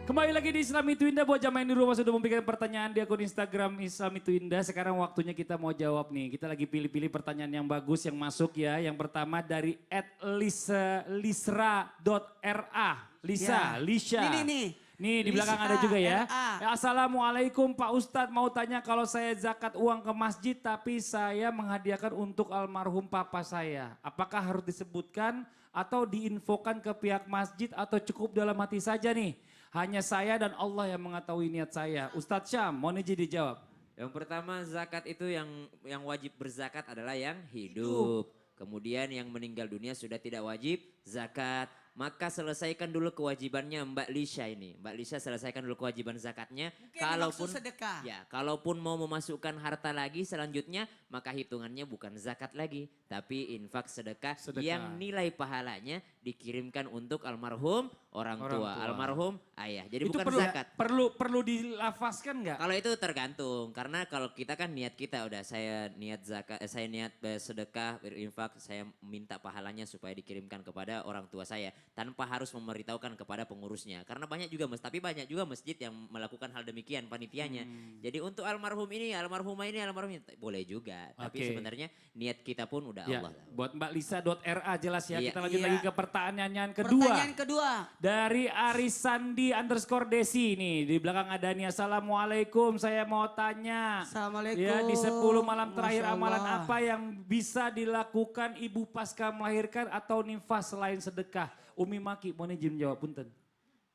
Kembali lagi di Islam Itu Indah. Buat jamaah yang di rumah sudah memberikan pertanyaan di akun Instagram Islam Itu Indah. Sekarang waktunya kita mau jawab nih. Kita lagi pilih-pilih pertanyaan yang bagus yang masuk ya. Yang pertama dari @lisra.ra. Lisa, Ya. Lisha. Nih. Nih di belakang Lisa, ada juga ya. RA. Assalamualaikum Pak Ustadz, mau tanya kalau saya zakat uang ke masjid tapi saya menghadiahkan untuk almarhum papa saya. Apakah harus disebutkan atau diinfokan ke pihak masjid atau cukup dalam hati saja nih? Hanya saya dan Allah yang mengetahui niat saya. Ustadz Syam, mau izin dijawab. Yang pertama zakat itu yang wajib berzakat adalah yang hidup. Kemudian yang meninggal dunia sudah tidak wajib zakat. Maka selesaikan dulu kewajibannya Mbak Lisha ini. Mbak Lisha selesaikan dulu kewajiban zakatnya. Mungkin dimaksud sedekah. Ya, kalaupun mau memasukkan harta lagi selanjutnya, maka hitungannya bukan zakat lagi, tapi infak sedekah, yang nilai pahalanya dikirimkan untuk almarhum orang tua, almarhum ayah. Jadi Itu bukan perlu, zakat. perlu dilafazkan nggak? Kalau itu tergantung, karena kalau kita kan niat kita udah saya niat zakat, saya niat sedekah, berinfak, saya minta pahalanya supaya dikirimkan kepada orang tua saya tanpa harus memberitahukan kepada pengurusnya. Karena banyak juga tapi banyak juga masjid yang melakukan hal demikian panitianya. Jadi untuk almarhum ini, almarhumah ini, boleh juga. Tapi sebenarnya niat kita pun udah Ya, Allah. buat Mbak Lisa.ra jelas ya. Iya. Kita lanjut Iya. lagi ke pertanyaan yang kedua. Pertanyaan kedua. Dari Arisandi_Desi nih. Di belakang ada nih. Assalamualaikum, saya mau tanya. Assalamualaikum. Ya, di 10 malam terakhir Masya amalan Allah. apa yang bisa dilakukan ibu pasca melahirkan atau nifas selain sedekah? Umi Maki, mau izin jawab, punten.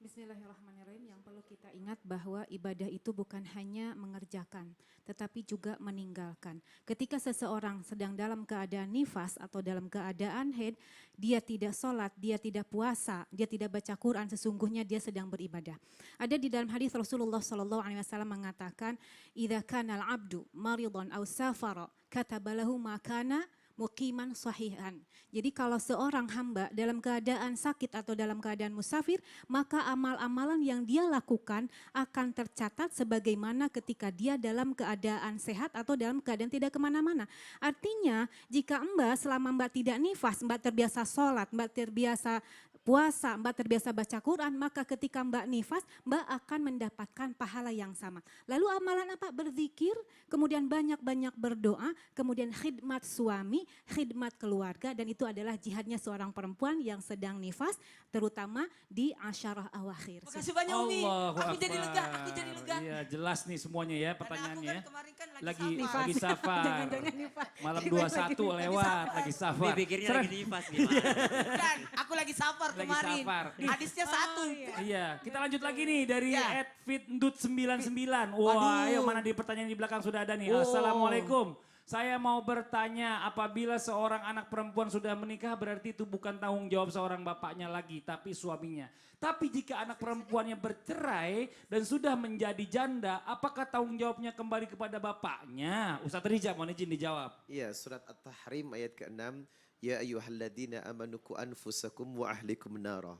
Bismillahirrahmanirrahim. Yang perlu kita ingat bahwa ibadah itu bukan hanya mengerjakan, tetapi juga meninggalkan. Ketika seseorang sedang dalam keadaan nifas atau dalam keadaan haid, dia tidak sholat, dia tidak puasa, dia tidak baca Quran, sesungguhnya dia sedang beribadah. Ada di dalam hadis Rasulullah SAW mengatakan, "Idza kana al-'abdu maridhan aw safara, katabalahu ma kana muqiman sahihan." Jadi kalau seorang hamba dalam keadaan sakit atau dalam keadaan musafir, maka amal-amalan yang dia lakukan akan tercatat sebagaimana ketika dia dalam keadaan sehat atau dalam keadaan tidak kemana-mana. Artinya jika Mbak selama Mbak tidak nifas, Mbak terbiasa sholat, Mbak terbiasa puasa, Mbak terbiasa baca Quran, maka ketika Mbak nifas, Mbak akan mendapatkan pahala yang sama. Lalu amalan apa? Berzikir, kemudian banyak-banyak berdoa, kemudian khidmat suami, khidmat keluarga, dan itu adalah jihadnya seorang perempuan yang sedang nifas, terutama di asyarah awakhir. Makasih banyak Umi. Allahu Aku jadi lega, Akbar. aku jadi lega. Iya, jelas nih semuanya ya Karena pertanyaannya. aku Ya. kan kemarin kan Lagi safar. safar. Jangan-jangan nifas. Malam Lagi 21 lewat, lagi Ini safar. pikirnya Serang. lagi nifas nih. Mak. Bukan, aku lagi safar Lagi kemarin. safar. Hadisnya satu. Iya, kita lanjut lagi nih dari Ya. @fitndut99. Wah, Waduh. ayo mana di pertanyaan di belakang sudah ada nih. Oh. Assalamualaikum. Saya mau bertanya, apabila seorang anak perempuan sudah menikah berarti itu bukan tanggung jawab seorang bapaknya lagi, tapi suaminya. Tapi jika anak perempuannya bercerai dan sudah menjadi janda, apakah tanggung jawabnya kembali kepada bapaknya? Ustadz Rija, mohon izin dijawab. Iya, surat At-Tahrim ayat ke-6. Ya ayyuhalladzina amanu qu anfusakum wa ahlikum nara.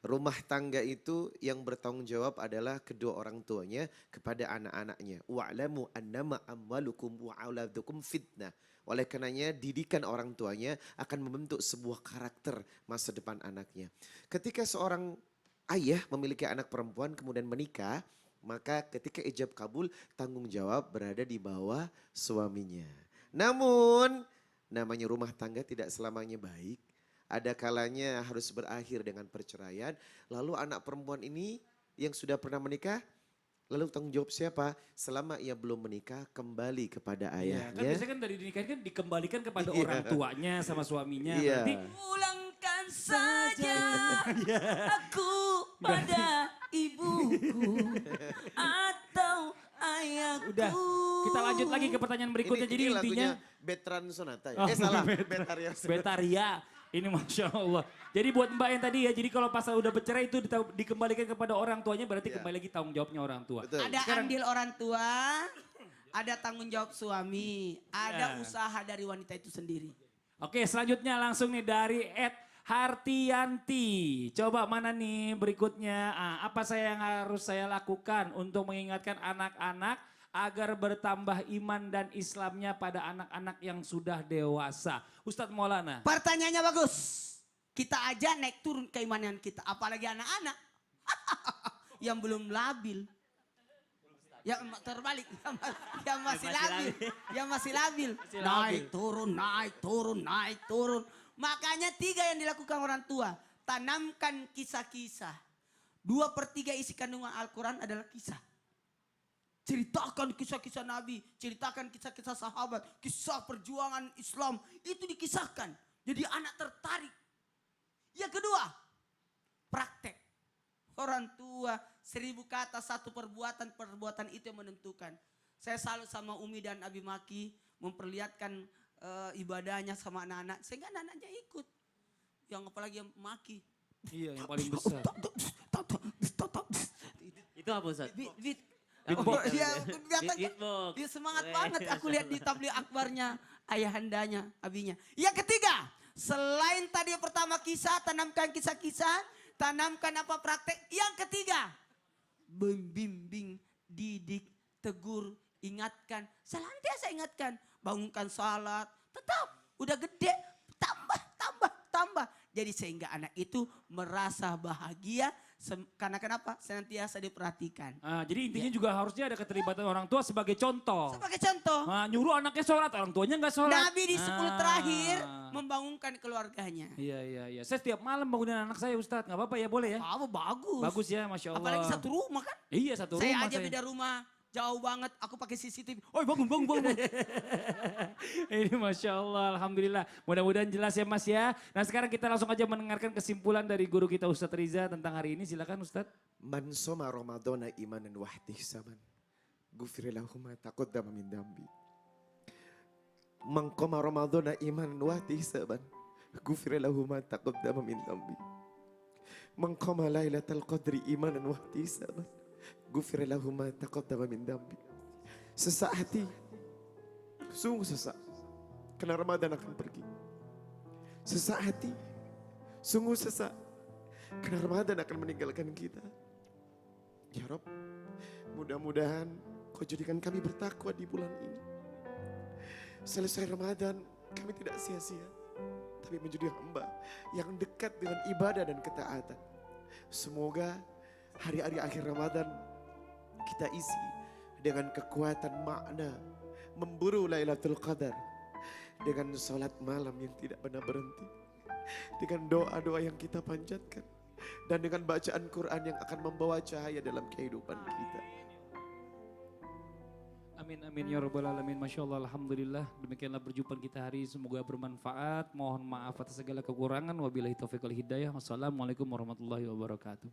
Rumah tangga itu yang bertanggung jawab adalah kedua orang tuanya kepada anak-anaknya. Wa'lamu annama amwalukum wa auladukum fitnah. Oleh karenanya didikan orang tuanya akan membentuk sebuah karakter masa depan anaknya. Ketika seorang ayah memiliki anak perempuan kemudian menikah, maka ketika ijab kabul tanggung jawab berada di bawah suaminya. Namun namanya rumah tangga tidak selamanya baik. Ada kalanya harus berakhir dengan perceraian. Lalu anak perempuan ini yang sudah pernah menikah, lalu tanggung jawab siapa? Selama ia belum menikah kembali kepada Iya, kan ayahnya. biasanya kan dari dinikahin kan dikembalikan kepada Iya. orang tuanya sama suaminya. Iya. Berarti Pulangkan saja aku pada ibuku atau ayahku. udah, kita lanjut lagi ke pertanyaan berikutnya. Jadi ini intinya lagunya Betran Sonata ya? Oh, Salah, Bet- Betaria Sonata. Betaria. Ini Masya Allah. Jadi buat Mbak yang tadi ya, jadi kalau pas udah bercerai itu dikembalikan kepada orang tuanya berarti Iya. kembali lagi tanggung jawabnya orang tua. Betul. Ada Sekarang- andil orang tua, ada tanggung jawab suami, ada Ya. usaha dari wanita itu sendiri. Oke, selanjutnya langsung nih dari Hartianti. Coba mana nih berikutnya? Apa yang harus saya lakukan untuk mengingatkan anak-anak agar bertambah iman dan Islamnya pada anak-anak yang sudah dewasa? Ustadz Maulana. Pertanyaannya bagus. Kita aja naik turun keimanan kita, apalagi anak-anak. yang belum labil. Yang terbalik, yang masih labil, yang masih labil. Naik turun, naik turun, naik turun. Makanya 3 yang dilakukan orang tua. Tanamkan kisah-kisah. 2/3 isi kandungan Al-Quran adalah kisah. Ceritakan kisah-kisah Nabi, ceritakan kisah-kisah sahabat, kisah perjuangan Islam. Itu dikisahkan. Jadi anak tertarik. Yang kedua, praktek. Orang tua 1000 kata 1 perbuatan itu yang menentukan. Saya salut sama Umi dan Abi Maki memperlihatkan ibadahnya sama anak-anak sehingga anak-anaknya ikut. Yang apalagi yang maki. Iya, yang paling besar. Itu apa Ustaz? Beatbox. Dia semangat banget aku lihat di tabligh akbarnya ayahandanya, abinya. Yang ketiga, selain tadi yang pertama kisah, tanamkan kisah-kisah. Tanamkan apa praktek. Yang ketiga, membimbing, didik, tegur, ingatkan. Senantiasa ingatkan. Bangunkan salat. Tetap, udah gede, tambah. Jadi sehingga anak itu merasa bahagia. Karena kenapa? Senantiasa diperhatikan. Jadi intinya juga harusnya ada keterlibatan orang tua sebagai contoh. Sebagai contoh, Nyuruh anaknya sholat, orang tuanya nggak sholat. Nabi di 10 terakhir membangunkan keluarganya. Iya. Saya setiap malam bangunin anak saya Ustadz. Nggak apa-apa ya, boleh ya? Oh, bagus. Bagus ya, Masya Allah. Apalagi satu rumah kan. Iya, satu Saya rumah aja beda rumah. Jauh banget, aku pakai CCTV. Oh bangun. Ini Masya Allah, Alhamdulillah. Mudah-mudahan jelas ya Mas ya. Nah sekarang kita langsung aja mendengarkan kesimpulan dari guru kita Ustadz Riza tentang hari ini. Silakan Ustadz. Man soma Ramadana imanan wa ihtisaban. Ghufira lahu ma taqaddama min dambi. Man qama Ramadana imanan wa ihtisaban. Ghufira lahu ma taqaddama min dambi. Man qama lailatal qadri imanan wa ihtisaban. Ghufira lahu ma taqaddama min dambi. Sesak hati. Sungguh sesak. Karena Ramadan akan pergi. Sesak hati. Sungguh sesak. Karena Ramadan akan meninggalkan kita. Ya Rob, mudah-mudahan kau jadikan kami bertakwa di bulan ini. Selesai Ramadan, kami tidak sia-sia. Tapi menjadi hamba yang dekat dengan ibadah dan ketaatan. Semoga hari-hari akhir Ramadan kita isi dengan kekuatan makna memburu Lailatul Qadar, dengan sholat malam yang tidak pernah berhenti, dengan doa-doa yang kita panjatkan, dan dengan bacaan Quran yang akan membawa cahaya dalam kehidupan kita. Amin ya rabbal alamin. Masya Allah, alhamdulillah. Demikianlah perjumpaan kita hari ini. Semoga bermanfaat. Mohon maaf atas segala kekurangan. Wabillahi taufiq wal hidayah. Wassalamualaikum warahmatullahi wabarakatuh.